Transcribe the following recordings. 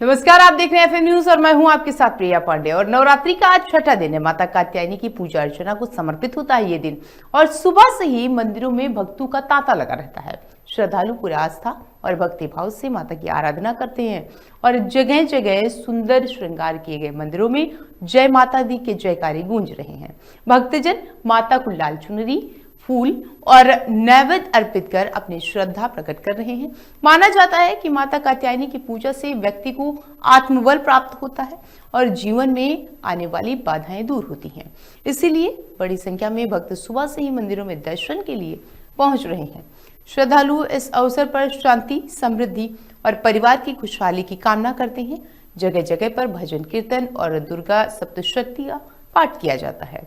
नमस्कार, आप देख रहे हैं एफएम न्यूज और मैं हूं आपके साथ प्रिया पांडे। और नवरात्रि का आज छठा दिन है। माता कात्यायनी की पूजा अर्चना को समर्पित होता है ये दिन, और सुबह से ही मंदिरों में भक्तों का तांता लगा रहता है। श्रद्धालु पूरी आस्था और भक्ति भाव से माता की आराधना करते हैं और जगह जगह सुंदर श्रृंगार किए गए मंदिरों में जय माता दी के जयकारे गूंज रहे हैं। भक्तजन माता को लाल चुनरी, फूल और नैवेद्य अर्पित कर अपनी श्रद्धा प्रकट कर रहे हैं। माना जाता है कि माता कात्यायनी की पूजा से व्यक्ति को आत्मबल प्राप्त होता है और जीवन में आने वाली बाधाएं दूर होती हैं। इसीलिए बड़ी संख्या में भक्त सुबह से ही मंदिरों में दर्शन के लिए पहुंच रहे हैं। श्रद्धालु इस अवसर पर शांति, समृद्धि और परिवार की खुशहाली की कामना करते हैं। जगह जगह पर भजन कीर्तन और दुर्गा सप्तशती का पाठ किया जाता है,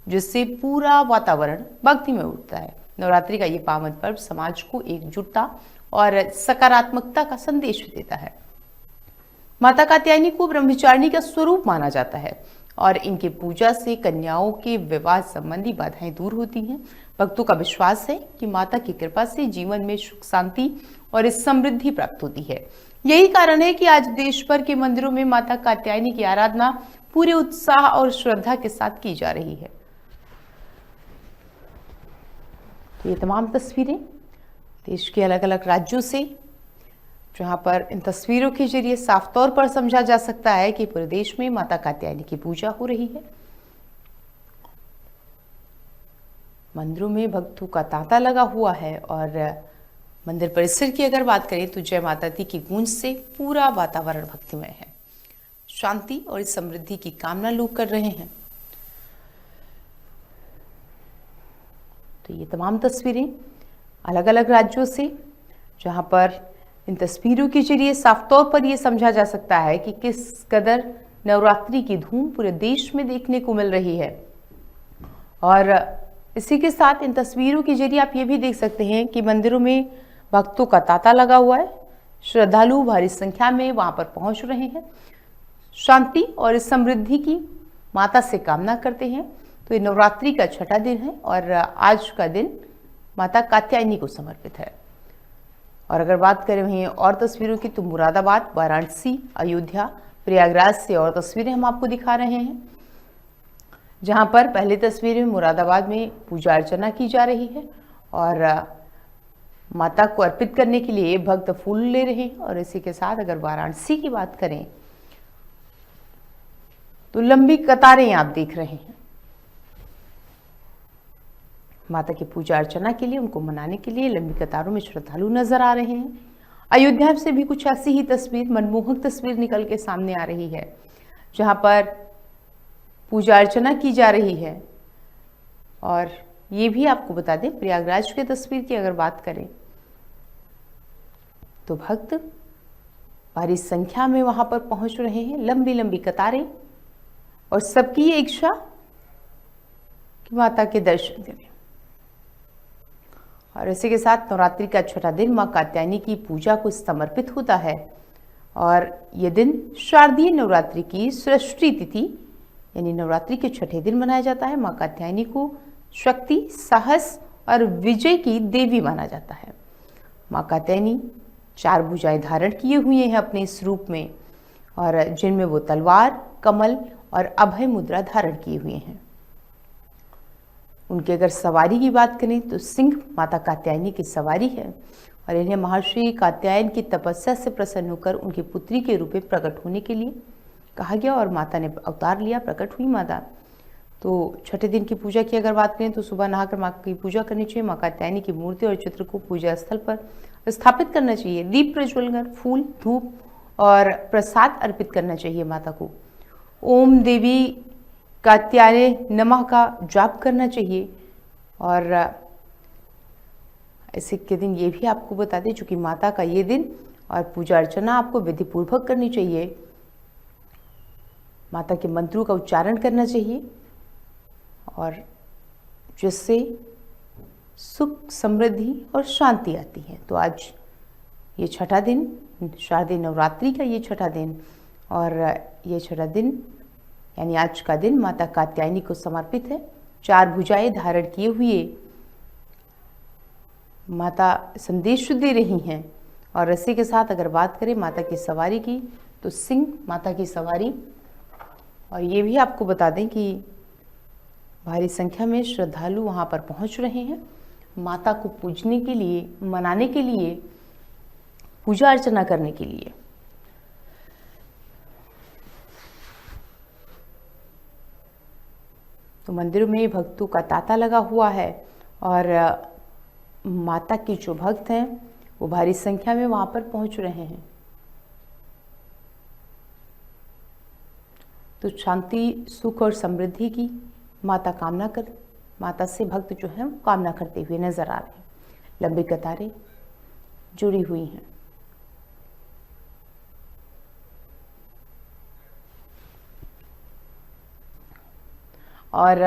जिससे पूरा वातावरण भक्ति में उठता है। नवरात्रि का ये पावन पर्व समाज को एकजुटता और सकारात्मकता का संदेश देता है। माता कात्यायनी को ब्रह्मचारिणी का स्वरूप माना जाता है और इनकी पूजा से कन्याओं के विवाह संबंधी बाधाएं दूर होती हैं। भक्तों का विश्वास है कि माता की कृपा से जीवन में सुख, शांति और समृद्धि प्राप्त होती है। यही कारण है कि आज देश भर के मंदिरों में माता कात्यायनी की आराधना पूरे उत्साह और श्रद्धा के साथ की जा रही है। ये तमाम तस्वीरें देश के अलग अलग राज्यों से, जहां पर इन तस्वीरों के जरिए साफ तौर पर समझा जा सकता है कि पूरे देश में माता कात्यायनी की पूजा हो रही है। मंदिरों में भक्तों का तांता लगा हुआ है और मंदिर परिसर की अगर बात करें तो जय माता दी की गूंज से पूरा वातावरण भक्तिमय है। शांति और समृद्धि की कामना लोग कर रहे हैं। तो ये तमाम तस्वीरें अलग अलग राज्यों से, जहां पर इन तस्वीरों के जरिए साफ तौर पर यह समझा जा सकता है कि किस कदर नवरात्रि की धूम पूरे देश में देखने को मिल रही है। और इसी के साथ इन तस्वीरों के जरिए आप ये भी देख सकते हैं कि मंदिरों में भक्तों का तांता लगा हुआ है। श्रद्धालु भारी संख्या में वहां पर पहुंच रहे हैं, शांति और समृद्धि की माता से कामना करते हैं। तो ये नवरात्रि का छठा दिन है और आज का दिन माता कात्यायनी को समर्पित है। और अगर बात करें वहीं और तस्वीरों की तो मुरादाबाद, वाराणसी, अयोध्या, प्रयागराज से और तस्वीरें हम आपको दिखा रहे हैं, जहां पर पहली तस्वीर में मुरादाबाद में पूजा अर्चना की जा रही है और माता को अर्पित करने के लिए भक्त फूल ले रहे हैं। और इसी के साथ अगर वाराणसी की बात करें तो लंबी कतारें आप देख रहे हैं। माता की पूजा अर्चना के लिए, उनको मनाने के लिए लंबी कतारों में श्रद्धालु नजर आ रहे हैं। अयोध्या से भी कुछ ऐसी ही तस्वीर, मनमोहक तस्वीर निकल के सामने आ रही है, जहां पर पूजा अर्चना की जा रही है। और ये भी आपको बता दें, प्रयागराज की तस्वीर की अगर बात करें तो भक्त भारी संख्या में वहां पर पहुंच रहे हैं। लंबी लंबी कतारें और सबकी ये इच्छा कि माता के दर्शन करें। और इसी के साथ नवरात्रि का छठा दिन मां कात्यायनी की पूजा को समर्पित होता है और ये दिन शारदीय नवरात्रि की सृष्टि तिथि यानी नवरात्रि के छठे दिन मनाया जाता है। मां कात्यायनी को शक्ति, साहस और विजय की देवी माना जाता है। मां कात्यायनी 4 भुजाएं धारण किए हुए हैं अपने इस रूप में, और जिनमें वो तलवार, कमल और अभय मुद्रा धारण किए हुए हैं। उनकी अगर सवारी की बात करें तो सिंह माता कात्यायनी की सवारी है और इन्हें महर्षि कात्यायन की तपस्या से प्रसन्न होकर उनकी पुत्री के रूप में प्रकट होने के लिए कहा गया और माता ने अवतार लिया, प्रकट हुई माता। तो छठे दिन की पूजा की अगर बात करें तो सुबह नहाकर माँ की पूजा करनी चाहिए। माँ कात्यायनी की मूर्ति और चित्र को पूजा स्थल पर स्थापित करना चाहिए। दीप प्रज्वलन कर फूल, धूप और प्रसाद अर्पित करना चाहिए माता को। ओम देवी कात्यायने नमः का जाप करना चाहिए। और इसी के दिन ये भी आपको बता दें, चूंकि माता का ये दिन और पूजा अर्चना आपको विधि पूर्वक करनी चाहिए। माता के मंत्रों का उच्चारण करना चाहिए और जिससे सुख, समृद्धि और शांति आती है। तो आज ये छठा दिन, शारदीय नवरात्रि का ये छठा दिन, और ये छठा दिन यानी आज का दिन माता कात्यायनी को समर्पित है। 4 भुजाएं धारण किए हुए माता संदेश दे रही हैं। और इसी के साथ अगर बात करें माता की सवारी की तो सिंह माता की सवारी। और ये भी आपको बता दें कि भारी संख्या में श्रद्धालु वहां पर पहुंच रहे हैं माता को पूजने के लिए, मनाने के लिए, पूजा अर्चना करने के लिए। तो मंदिरों में भक्तों का तांता लगा हुआ है और माता के जो भक्त हैं वो भारी संख्या में वहां पर पहुंच रहे हैं। तो शांति, सुख और समृद्धि की माता से भक्त जो है वो कामना करते हुए नजर आ रहे हैं। लंबी कतारें जुड़ी हुई हैं। और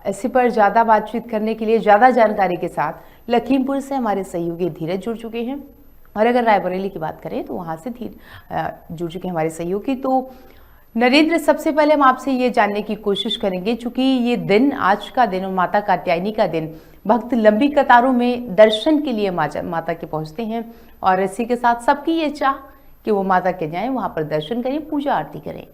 ऐसे पर ज़्यादा बातचीत करने के लिए, ज़्यादा जानकारी के साथ लखीमपुर से हमारे सहयोगी धीरज जुड़ चुके हैं। और अगर रायबरेली की बात करें तो वहाँ से जुड़ चुके हैं हमारे सहयोगी। तो नरेंद्र, सबसे पहले हम आपसे ये जानने की कोशिश करेंगे, चूंकि ये दिन, आज का दिन और माता कात्यायनी का दिन, भक्त लंबी कतारों में दर्शन के लिए माता के पहुँचते हैं और इसी के साथ सबकी ये चाह कि वो माता के जाएं, वहाँ पर दर्शन करें, पूजा आरती करें।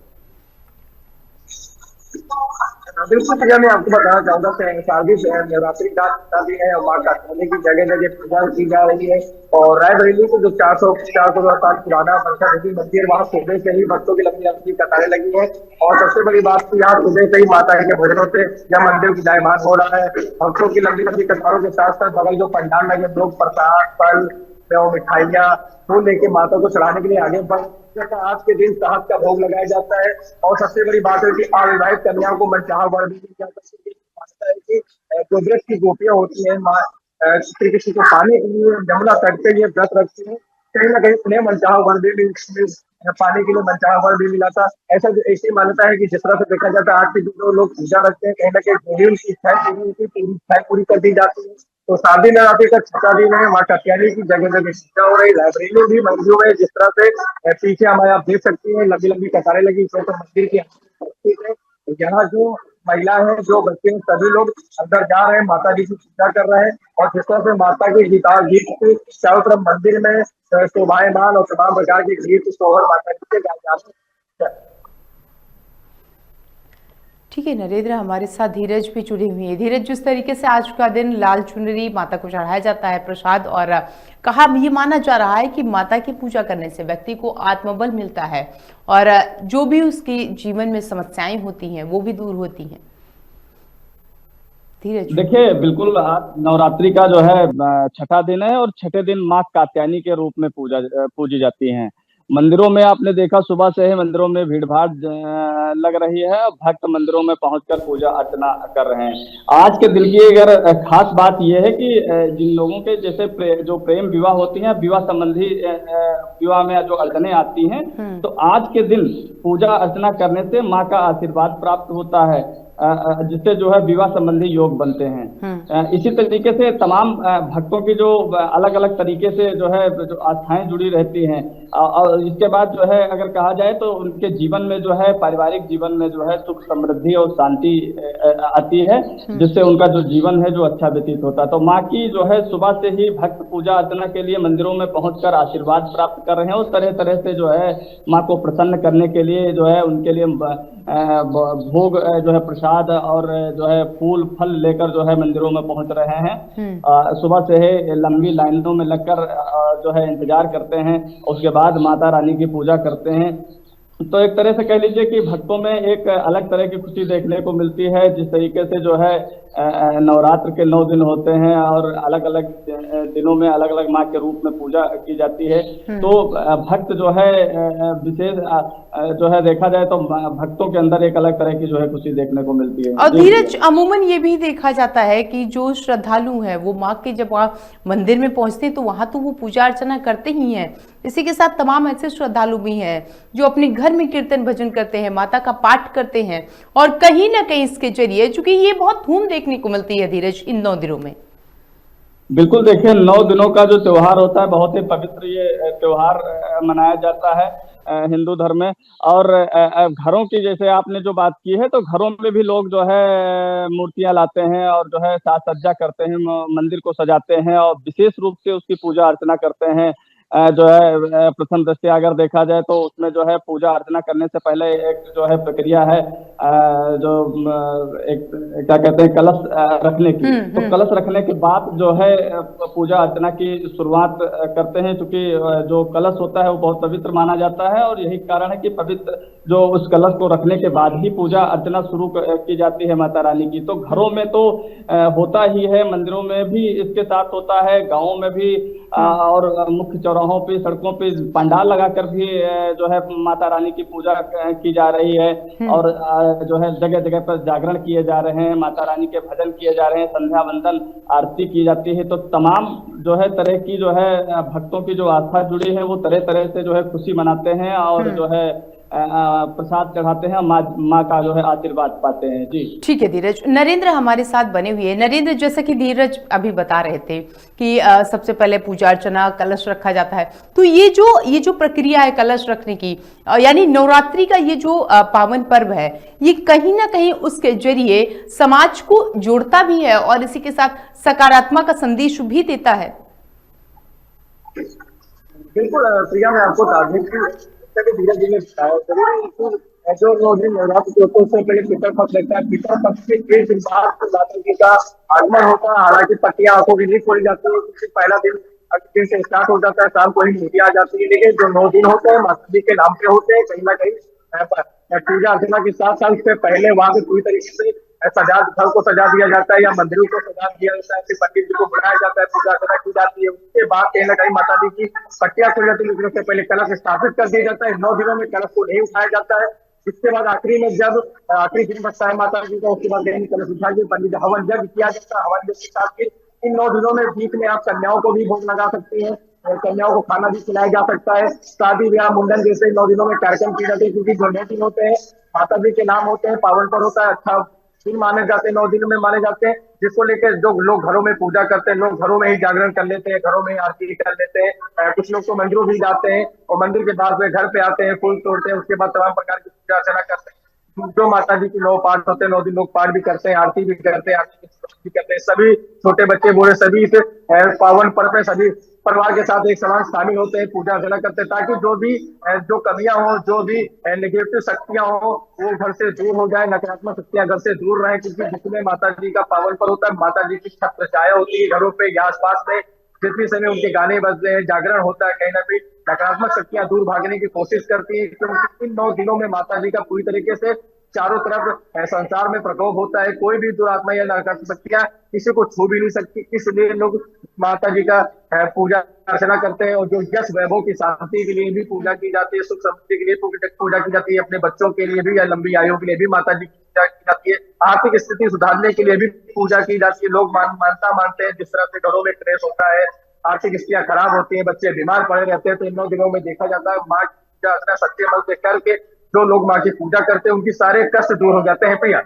बिल्कुल भैया, मैं आपको बताना चाहूंगा शारदीय नवरात्रि का भी है और माँ कात्यायनी की जगह जगह पूजा की जा रही है। और रायबरेली को जो 400 साल पुराना मनसा देवी मंदिर, वहाँ सुबह से ही भक्तों की लंबी लंबी कतारें लगी है। और सबसे बड़ी बात तो यहाँ सुबह से ही माता के भजनों से यह मंदिर की जायमान हो रहा है। भक्तों की लंबी लंबी कतारों के साथ साथ बगल जो पंडाल लगे, लोग प्रसाद, फल, मिठाइयाँ, फूल लेके माता को चढ़ाने के लिए आगे बढ़। आज के दिन शहद का भोग लगाया जाता है। और सबसे बड़ी बात है कि अविवाहित कन्याओं को मनचाहा वर भी मिल जाता है कि जो की गोपियां होती है माँ श्री कृष्ण को पाने के लिए यमुना तट पे ये व्रत रखती है। कहीं ना कहीं उन्हें मनचाहा वर भी पाने के लिए मनचाहा वर भी मिला था। ऐसी मान्यता है कि जिस तरह से देखा जाता है आज के दिन लोग पूजा रखते हैं, कहीं ना कहीं उनकी इच्छाएं पूरी कर दी जाती है। तो शादी नवरात्रि का छठा दिन है। माँ कात्यायनी की जगह जगह पूजा हो रही। रायबरेली में भी मंदिरों में जिस तरह से पीछे हमारे आप देख सकती हैं लंबी लंबी कतारें लगी, तो मंदिर की यहाँ जो महिला है, जो बच्चे हैं, सभी लोग अंदर जा रहे हैं, माता जी की पूजा कर रहे हैं। और जिस तरह से माता के गीत चारों तरफ मंदिर में शोभायमान और तमाम प्रकार के गीत सोहर माता जी के गाए जाते हैं। ठीक है नरेंद्र, हमारे साथ धीरज भी जुड़ी हुई है। धीरज, जिस तरीके से आज का दिन लाल चुनरी माता को चढ़ाया जाता है, प्रसाद, और कहा ये माना जा रहा है कि माता की पूजा करने से व्यक्ति को आत्मबल मिलता है और जो भी उसके जीवन में समस्याएं होती हैं वो भी दूर होती हैं। धीरज, देखिए, बिल्कुल नवरात्रि का जो है छठा दिन है और छठे दिन माँ कात्यायनी के रूप में पूजी जाती हैं। मंदिरों में आपने देखा सुबह से ही मंदिरों में भीड़ भाड़ लग रही है। भक्त मंदिरों में पहुंचकर पूजा अर्चना कर रहे हैं। आज के दिन की अगर खास बात यह है कि जिन लोगों के जैसे जो प्रेम विवाह होती हैं, विवाह संबंधी विवाह में जो अड़चने आती हैं, तो आज के दिन पूजा अर्चना करने से माँ का आशीर्वाद प्राप्त होता है, जिससे जो है विवाह संबंधी योग बनते हैं। इसी तरीके से तमाम भक्तों की जो अलग अलग तरीके से जो है जो आस्थाएं जुड़ी रहती हैं। और इसके बाद जो है अगर कहा जाए तो उनके जीवन में जो है पारिवारिक जीवन में जो है सुख समृद्धि और शांति आती है, जिससे उनका जो जीवन है जो अच्छा व्यतीत होता है। तो माँ की जो है सुबह से ही भक्त पूजा अर्चना के लिए मंदिरों में पहुंचकर आशीर्वाद प्राप्त कर रहे हैं और तरह तरह से जो है माँ को प्रसन्न करने के लिए जो है उनके लिए भोग जो है प्रसाद और जो है फूल फल लेकर जो है मंदिरों में पहुंच रहे हैं। सुबह से ही लंबी लाइनों में लगकर जो है इंतजार करते हैं, उसके बाद माता रानी की पूजा करते हैं। तो एक तरह से कह लीजिए कि भक्तों में एक अलग तरह की खुशी देखने को मिलती है। जिस तरीके से जो है नवरात्र के 9 दिन होते हैं और अलग अलग दिनों में अलग अलग माँ के रूप में पूजा की जाती है, तो भक्त जो है विशेष जो है देखा जाए तो भक्तों के अंदर एक अलग तरह की जो है खुशी देखने को मिलती है। और धीरज, अमूमन ये भी देखा जाता है कि जो श्रद्धालु हैं वो माँ के जब वहाँ मंदिर में पहुंचते हैं तो वहां तो वो पूजा अर्चना करते ही हैं, इसी के साथ तमाम ऐसे श्रद्धालु भी हैं जो अपने घर में कीर्तन भजन करते हैं, माता का पाठ करते हैं, और कहीं ना कहीं इसके जरिए, चूंकि ये बहुत धूम देखने को मिलती है धीरज इन 9 दिनों में। बिल्कुल, देखिए 9 दिनों का जो त्योहार होता है बहुत ही पवित्र ये त्योहार मनाया जाता है हिंदू धर्म में। और घरों की जैसे आपने जो बात की है, तो घरों में भी लोग जो है मूर्तियां लाते हैं और जो है साज सज्जा करते हैं, मंदिर को सजाते हैं और विशेष रूप से उसकी पूजा अर्चना करते हैं। जो है प्रथम दृष्टया अगर देखा जाए तो उसमें जो है पूजा अर्चना करने से पहले एक जो है प्रक्रिया है जो एक क्या कहते हैं कलश रखने की। तो कलश रखने के बाद जो है पूजा अर्चना की शुरुआत करते हैं, क्योंकि जो कलश होता है वो बहुत पवित्र माना जाता है और यही कारण है कि पवित्र जो उस कलश को रखने के बाद ही पूजा अर्चना शुरू की जाती है माता रानी की। तो घरों में तो होता ही है, मंदिरों में भी इसके साथ होता है, गाँवों में भी और मुख्य चौराहों पे सड़कों पे पंडाल लगाकर भी जो है माता रानी की पूजा की जा रही है और जो है जगह जगह पर जागरण किए जा रहे हैं, माता रानी के भजन किए जा रहे हैं, संध्या वंदन आरती की जाती है। तो तमाम जो है तरह की जो है भक्तों की जो आस्था जुड़ी है वो तरह तरह से जो है खुशी मनाते हैं और जो है प्रसाद चढ़ाते हैं, माँ का जो है आशीर्वाद पाते हैं। जी ठीक है धीरज। नरेंद्र हमारे साथ बने हुए हैं। नरेंद्र, जैसा कि धीरज अभी बता रहे थे कि सबसे पहले पूजा अर्चना कलश रखा जाता है, तो ये जो प्रक्रिया है कलश रखने की, यानी नवरात्रि का ये जो पावन पर्व है, ये कहीं ना कहीं उसके जरिए समाज को जोड़ता भी है और इसी के साथ सकारात्मक का संदेश भी देता है। बिल्कुल प्रिया, मैं आपको धार्मिक धीरे धीरे बताया जो 9 दिन नवरात्र के होते हैं उससे पहले पितर पक्ष लगता है। पितर पक्ष के 1 दिन बाद माता जी का आगमन होता है। हालांकि पट्टियां आंखों की नहीं खोली जाती है क्योंकि पहला दिन दिन से स्टार्ट हो जाता है, शाम को ही मूर्ति आ जाती है। लेकिन जो 9 दिन होते हैं माता जी के नाम पे होते हैं, कहीं ना कहीं पूजा अर्चना के साथ साथ उससे पहले वहां पे पूरी तरीके से घर को सजा दिया जाता है या मंदिरों को सजा दिया जाता है, फिर पंडित जी को बुलाया जाता है, पूजा अर्चना की जाती है। उसके बाद कहीं ना कहीं माता जी की पट्टियां खुल जाती है, लेकिन उससे पहले कलश स्थापित कर दिया जाता है। 9 दिनों में कलश को नहीं उठाया जाता है। इसके बाद आखिरी में जब आखिरी दिन बचता है माता जी का, उसके बाद कलश उठा के पंडित हवन यज्ञ किया जाता है। हवन यज्ञ के साथ फिर इन 9 दिनों में बीच में आप कन्याओं को भी भोग लगा सकती हैं, कन्याओं को खाना भी खिलाया जा सकता है। शादी ब्याह मुंडन जैसे 9 दिनों में कार्यक्रम किए जाते हैं, क्योंकि जो 9 दिन होते हैं माता जी के नाम होते हैं, पावन पर होता है, अच्छा दिन माने जाते हैं, 9 दिन में माने जाते हैं, जिसको लेकर जो लोग घरों में पूजा करते हैं, लोग घरों में ही जागरण कर लेते हैं, घरों में आरती कर लेते हैं। कुछ लोग तो मंदिरों भी जाते हैं और मंदिर के बाद में घर पे आते हैं, फूल तोड़ते हैं, उसके बाद तमाम प्रकार की पूजा अर्चना करते हैं। जो माता जी की 9 पाठ होते हैं, 9 दिन लोग पाठ भी करते हैं, आरती भी करते हैं, आरती भी करते हैं। सभी छोटे बच्चे बूढ़े सभी इस पावन पर्व पे सभी परिवार के साथ एक समान शामिल होते हैं, पूजा अर्चना करते हैं, ताकि जो कमियां हो, जो भी नेगेटिव शक्तियां हो, वो घर से दूर हो जाए, नकारात्मक शक्तियां घर से दूर रहे। क्योंकि जिसमें माता जी का पावन पर्व होता है, माता जी की छत्र छाया होती है घरों पे या आसपास में, जितने समय उनके गाने बजते हैं, जागरण होता है, कहीं ना कहीं नकारात्मक शक्तियां दूर भागने की कोशिश करती है। क्योंकि इन 9 दिनों में माता जी का पूरी तरीके से चारों तरफ संसार में प्रकोप होता है। कोई भी दुरात्मा या नकारात्मक शक्तियां किसी को छू भी नहीं सकती। इसलिए लोग माता जी का पूजा अर्चना करते हैं और जो यश वैभव की शांति के लिए भी पूजा की जाती है, सुख समृद्धि के लिए पूजा की जाती है, अपने बच्चों के लिए भी या लंबी आयु के लिए भी माता जी की पूजा की जाती है, आर्थिक स्थिति सुधारने के लिए भी पूजा की जाती है। लोग मानते हैं जिस तरह से घरों में क्लेश होता है, आर्थिक स्थितियां खराब होती है, बच्चे बीमार पड़े रहते हैं, तो इन 9 दिनों में देखा जाता है माँ की पूजा अर्चना सच्चे मन से करके जो लोग माँ की पूजा करते हैं उनकी सारे कष्ट दूर हो जाते हैं। प्रिया,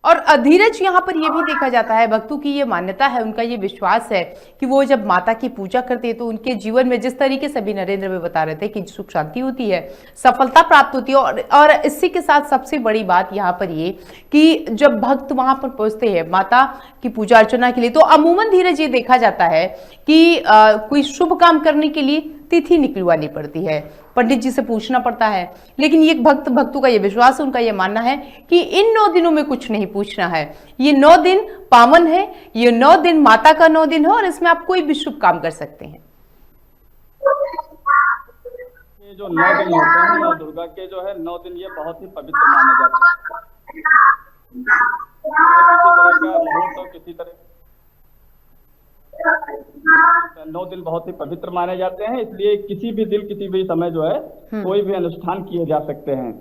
और धीरज, यहाँ पर यह भी देखा जाता है, भक्तों की ये मान्यता है, उनका ये विश्वास है कि वो जब माता की पूजा करते हैं तो उनके जीवन में जिस तरीके से भी नरेंद्र में बता रहे थे कि सुख शांति होती है, सफलता प्राप्त होती है। और इसी के साथ सबसे बड़ी बात यहाँ पर ये कि जब भक्त वहां पर पहुंचते हैं माता की पूजा अर्चना के लिए, तो अमूमन धीरज ये देखा जाता है कि कोई शुभ काम करने के लिए तिथि निकलवानी पड़ती है, पंडित जी से पूछना पड़ता है। लेकिन ये भक्तों का ये विश्वास है, उनका ये मानना है कि इन 9 दिनों में कुछ नहीं पूछना है। ये 9 दिन पावन है, ये 9 दिन माता का 9 दिन है और इसमें आप कोई भी शुभ काम कर सकते हैं। ये जो 9 दिन होते हैं माँ दुर्गा के जो है 9 दिन, ये बहुत ही पवित्र माने जाते हैं। किसी तरह का मुहूर्त और किसी तरह 9 दिन बहुत ही पवित्र माने जाते हैं, इसलिए किसी भी दिन किसी भी समय जो है कोई भी अनुष्ठान किए जा सकते हैं।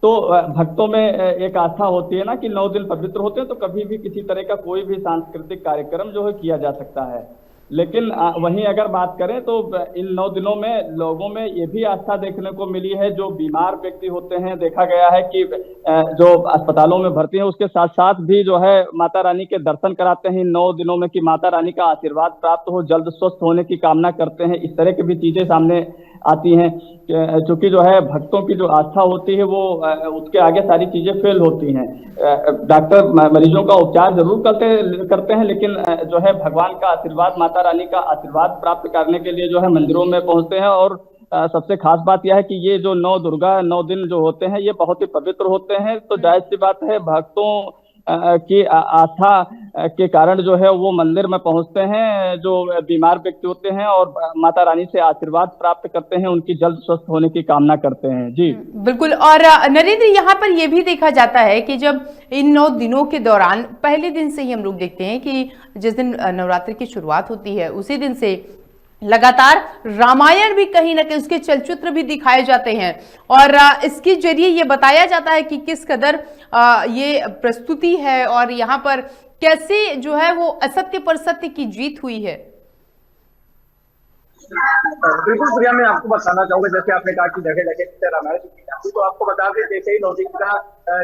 तो भक्तों में एक आस्था होती है ना कि 9 दिन पवित्र होते हैं, तो कभी भी किसी तरह का कोई भी सांस्कृतिक कार्यक्रम जो है किया जा सकता है। लेकिन वहीं अगर बात करें तो इन 9 दिनों में लोगों में ये भी आस्था देखने को मिली है, जो बीमार व्यक्ति होते हैं, देखा गया है कि जो अस्पतालों में भर्ती हैं उसके साथ साथ भी जो है माता रानी के दर्शन कराते हैं 9 दिनों में कि माता रानी का आशीर्वाद प्राप्त हो, जल्द स्वस्थ होने की कामना करते हैं। इस तरह की भी चीजें सामने आती हैं, क्योंकि जो है भक्तों की जो आस्था होती है वो उसके आगे सारी चीजें फेल होती हैं। डॉक्टर मरीजों का उपचार जरूर करते हैं, लेकिन जो है भगवान का आशीर्वाद, माता रानी का आशीर्वाद प्राप्त करने के लिए जो है मंदिरों में पहुंचते हैं। और सबसे खास बात यह है कि ये जो 9 दुर्गा 9 दिन जो होते हैं ये बहुत ही पवित्र होते हैं। तो जाहिर सी बात है भक्तों की आस्था के कारण जो है वो मंदिर में पहुंचते हैं, जो बीमार व्यक्ति होते हैं, और माता रानी से आशीर्वाद प्राप्त करते हैं, उनकी जल्द स्वस्थ होने की कामना करते हैं। जी बिल्कुल। और नरेंद्र, यहाँ पर यह भी देखा जाता है कि जब इन 9 दिनों के दौरान पहले दिन से ही हम लोग देखते हैं कि जिस दिन नवरात्रि की शुरुआत होती है उसी दिन से लगातार रामायण भी कहीं ना कहीं उसके चलचित्र भी दिखाए जाते हैं, और इसके जरिए ये बताया जाता है कि किस कदर ये प्रस्तुति है और यहाँ पर कैसे जो है वो असत्य पर सत्य की जीत हुई है। बिल्कुल प्रिया, मैं आपको बताना चाहूंगा, जैसे आपने कहा कि जगह जगह रामायण की जाती, तो आपको बता दें जैसे ही 9 दिन का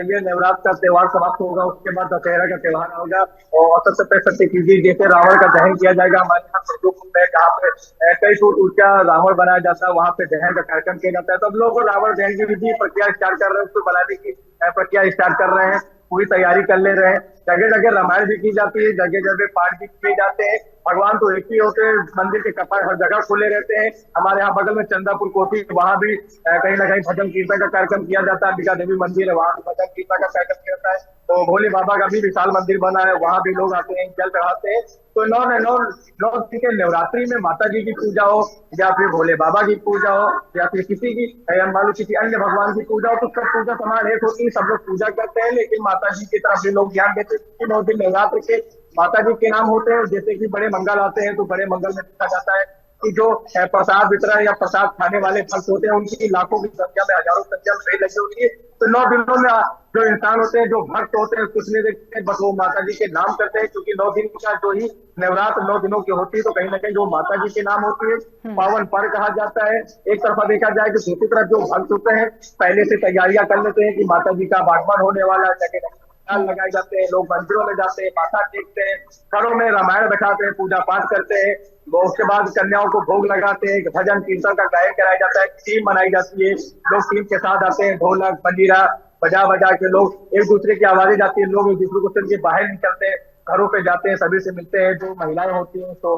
ये नवरात्र का त्योहार समाप्त होगा, उसके बाद दशहरा का त्योहार होगा और असत्य पे सत्य की जीत, जैसे रावण का दहन किया जाएगा हमारे यहाँ में, जहाँ पे कई फुट ऊंचा रावण बनाया जाता है, वहाँ पे दहन का कार्यक्रम किया जाता है। तो अब लोग रावण दहन की विधि प्रक्रिया स्टार्ट कर रहे हैं, उसको बनाने की प्रक्रिया स्टार्ट कर रहे हैं, पूरी तैयारी कर ले रहे हैं। जगह जगह रामायण भी की जाती है, जगह जगह पाठ भी किए जाते हैं। भगवान तो एक ही होते हैं, मंदिर के कपाट हर जगह खुले रहते हैं। हमारे यहाँ बगल में चंदापुर कोठी, वहां भी कहीं ना कहीं भजन कीर्तन का कार्यक्रम किया जाता है। अंबिका देवी मंदिर है, वहां भी भजन कीर्तन का कार्यक्रम किया जाता है। तो भोले बाबा का भी विशाल मंदिर बना है, वहां भी लोग आते हैं, जल चढ़ाते हैं। तो 9 दिन के नवरात्रि में माता जी की पूजा हो या फिर भोले बाबा की पूजा हो या फिर किसी की मान लो किसी अन्य भगवान की पूजा हो, तो सब पूजा समान एक होती है, सब लोग पूजा करते हैं। लेकिन माता जी की तरफ भी लोग ध्यान देते हैं। 9 दिन नवरात्र के माता जी के नाम होते हैं। जैसे कि बड़े मंगल आते हैं, तो बड़े मंगल में देखा जाता है कि जो प्रसाद वितरण या प्रसाद खाने वाले भक्त होते हैं, उनकी लाखों की संख्या में, हजारों संख्या में भीड़ लगी होती है। तो 9 दिनों में जो इंसान होते हैं, जो भक्त होते हैं, कुछ नहीं देखते, बस वो माता जी के नाम करते हैं। क्योंकि 9 दिन का जो ही नवरात्र 9 दिनों की होती है, तो कहीं ना कहीं जो माता जी के नाम होती है, पावन पर्व कहा जाता है। एक तरफा देखा जाए कि दूसरी तरफ जो भक्त होते हैं पहले से तैयारियां कर लेते हैं कि माता जी का आगमन होने वाला है, लगाए जाते हैं, लोग मंदिरों में जाते हैं, माथा टेकते हैं, घरों में रामायण बैठाते हैं, पूजा पाठ करते हैं। उसके बाद कन्याओं को भोग लगाते हैं, भजन कीर्तन का गायन कराया जाता है, टीम बनाई जाती है, लोग टीम के साथ आते हैं, ढोलक मंजीरा बजा बजा के लोग एक दूसरे की आवाजें जाती है, लोग एक दूसरे को सुन के बाहर निकलते हैं, घरों पे जाते हैं, सभी से मिलते हैं। जो महिलाएं होती हैं तो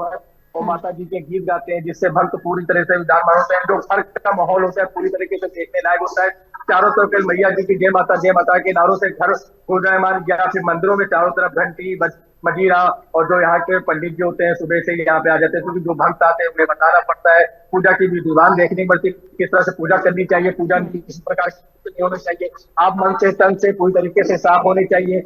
वो माता जी के गीत गाते हैं, जिससे भक्त पूरी तरह से उदार होते हैं। जो घर का माहौल होता है पूरी तरीके से देखने लायक होता है। चारों तरफ मैया जी की जय माता के नारों से घर गुंजायमान, या फिर मंदिरों में चारों तरफ घंटी मजीरा, और जो यहाँ के पंडित जी होते हैं सुबह से यहाँ पे आ जाते हैं, क्योंकि जो भक्त आते हैं उन्हें बताना पड़ता है, पूजा की विधिवान देखनी पड़ती है, किस तरह से पूजा करनी चाहिए, पूजा किस प्रकार की नहीं होनी चाहिए, आप मन से तन से पूरी तरीके से साफ होनी चाहिए,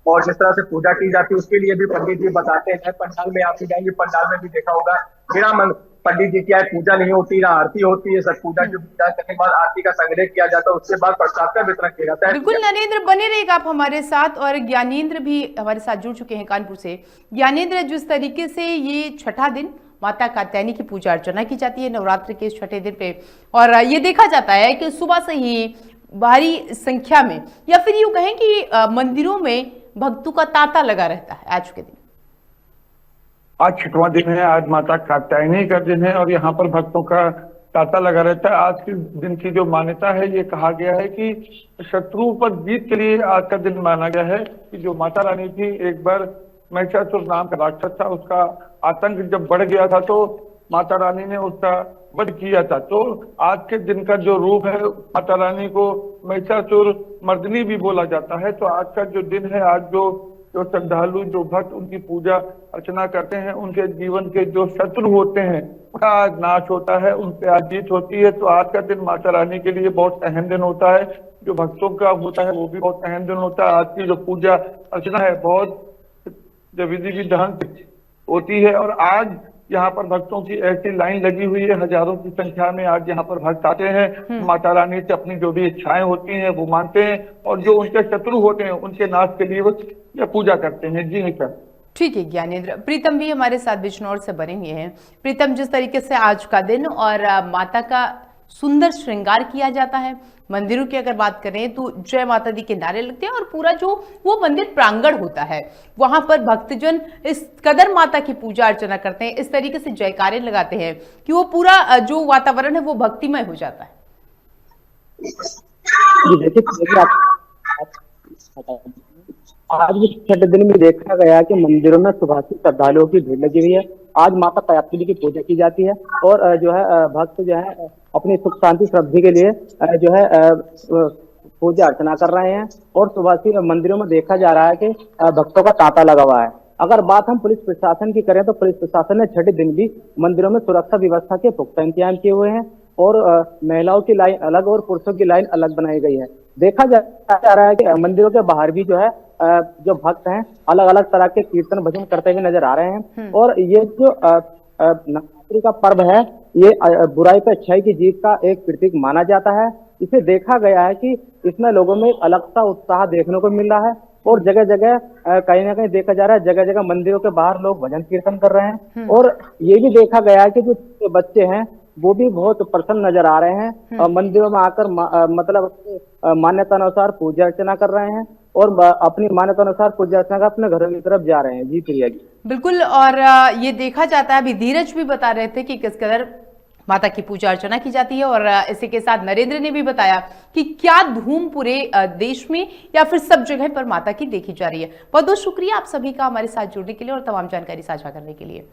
और जिस तरह से पूजा की जाती है उसके लिए भी पंडित जी बताते हैं। पंडाल में आप जाएंगे, पंडाल में भी देखा होगा, बिना मन पंडित जी क्या है पूजा नहीं होती, ना आरती होती है। सब पूजा की पूजा करने के बाद आरती का संग्रह किया जाता है, उसके बाद प्रसाद का वितरण किया जाता है। बिल्कुल नरेंद्र, बने रहेगा आप हमारे साथ। और ज्ञानेंद्र भी हमारे साथ जुड़ चुके हैं कानपुर से। ज्ञानेंद्र, जिस तरीके से ये छठा दिन माता कात्यायनी की पूजा अर्चना की जाती है नवरात्र के छठे दिन पे, और ये देखा जाता है कि सुबह से ही भारी संख्या में, या फिर यूं कहें कि मंदिरों में भक्तों का तांता लगा रहता है आज के दिन। आज 6वां दिन है, आज माता कात्यायनी का दिन है और यहाँ पर भक्तों का तांता लगा रहता है। आज के दिन की जो मान्यता है, ये कहा गया है कि शत्रु पर जीत के लिए आज का दिन माना गया है। कि जो माता रानी थी, एक बार महिषासुर नाम का राक्षस था, उसका आतंक जब बढ़ गया था तो माता रानी ने उसका वध किया था। तो आज के दिन का जो रूप है, माता रानी को महिषासुर मर्दिनी भी बोला जाता है। तो आज का जो दिन है, आज जो श्रद्धालु, जो भक्त उनकी पूजा अर्चना करते हैं, उनके जीवन के जो शत्रु होते हैं उनका आज नाश होता है, उन पे आज जीत होती है। तो आज का दिन माता रानी के लिए बहुत अहम दिन होता है। जो भक्तों का होता है वो भी बहुत अहम दिन होता है। आज की जो पूजा अर्चना है बहुत जो विधि विधान होती है, और आज यहाँ पर भक्तों की ऐसी लाइन लगी हुई है, हजारों की संख्या में आज यहाँ पर भक्त आते हैं। माता रानी से अपनी जो भी इच्छाएं होती हैं वो मानते हैं, और जो उनके शत्रु होते हैं उनके नाश के लिए वो पूजा करते हैं। जी नहीं सर। ठीक है ज्ञानेंद्र। प्रीतम भी हमारे साथ बिजनौर से बने हुए हैं। प्रीतम, जिस तरीके से आज का दिन और माता का सुंदर श्रृंगार किया जाता है। मंदिरों की अगर बात करें तो जय माता दी के नारे लगते हैं और पूरा जो वो मंदिर प्रांगण होता है वहां पर भक्तजन इस कदर माता की पूजा अर्चना करते हैं, इस तरीके से जयकारे लगाते हैं कि वो पूरा जो वातावरण है वो भक्तिमय हो जाता है। देखिए आज भी छठे दिन में देखा गया कि मंदिरों में सुबह से श्रद्धालुओं की भीड़ लगी हुई है। आज माता कात्यायनी की पूजा की जाती है और जो है भक्त जो है अपनी सुख शांति समृद्धि के लिए जो है पूजा अर्चना कर रहे हैं और सुबह से मंदिरों में देखा जा रहा है कि भक्तों का तांता लगा हुआ है। अगर बात हम पुलिस प्रशासन की करें तो पुलिस प्रशासन ने छठे दिन भी मंदिरों में सुरक्षा व्यवस्था के पुख्ता इंतजाम किए हुए हैं और महिलाओं की लाइन अलग और पुरुषों की लाइन अलग बनाई गई है। देखा जा रहा है कि मंदिरों के बाहर भी जो है जो भक्त हैं अलग अलग तरह के कीर्तन भजन करते हुए नजर आ रहे हैं और ये जो नवरात्रि का पर्व है ये बुराई पर अच्छाई की जीत का एक प्रतीक माना जाता है। इसे देखा गया है कि इसमें लोगों में एक अलग सा उत्साह देखने को मिल रहा है और जगह जगह कहीं ना कहीं देखा जा रहा है जगह जगह मंदिरों के बाहर लोग भजन कीर्तन कर रहे हैं और ये भी देखा गया है कि जो बच्चे हैं वो भी बहुत प्रसन्न नजर आ रहे हैं और मंदिरों में आकर मतलब मान्यता अनुसार पूजा अर्चना कर रहे हैं और अपनी मान्यता अनुसार पूजा अर्चना कर अपने घरों की तरफ जा रहे हैं। जी प्रिया जी बिल्कुल। और ये देखा जाता है, अभी धीरज भी बता रहे थे कि किस कदर माता की पूजा अर्चना की जाती है और इसी के साथ नरेंद्र ने भी बताया कि क्या धूम पूरे देश में या फिर सब जगह पर माता की देखी जा रही है। बहुत बहुत शुक्रिया आप सभी का हमारे साथ जुड़ने के लिए और तमाम जानकारी साझा करने के लिए।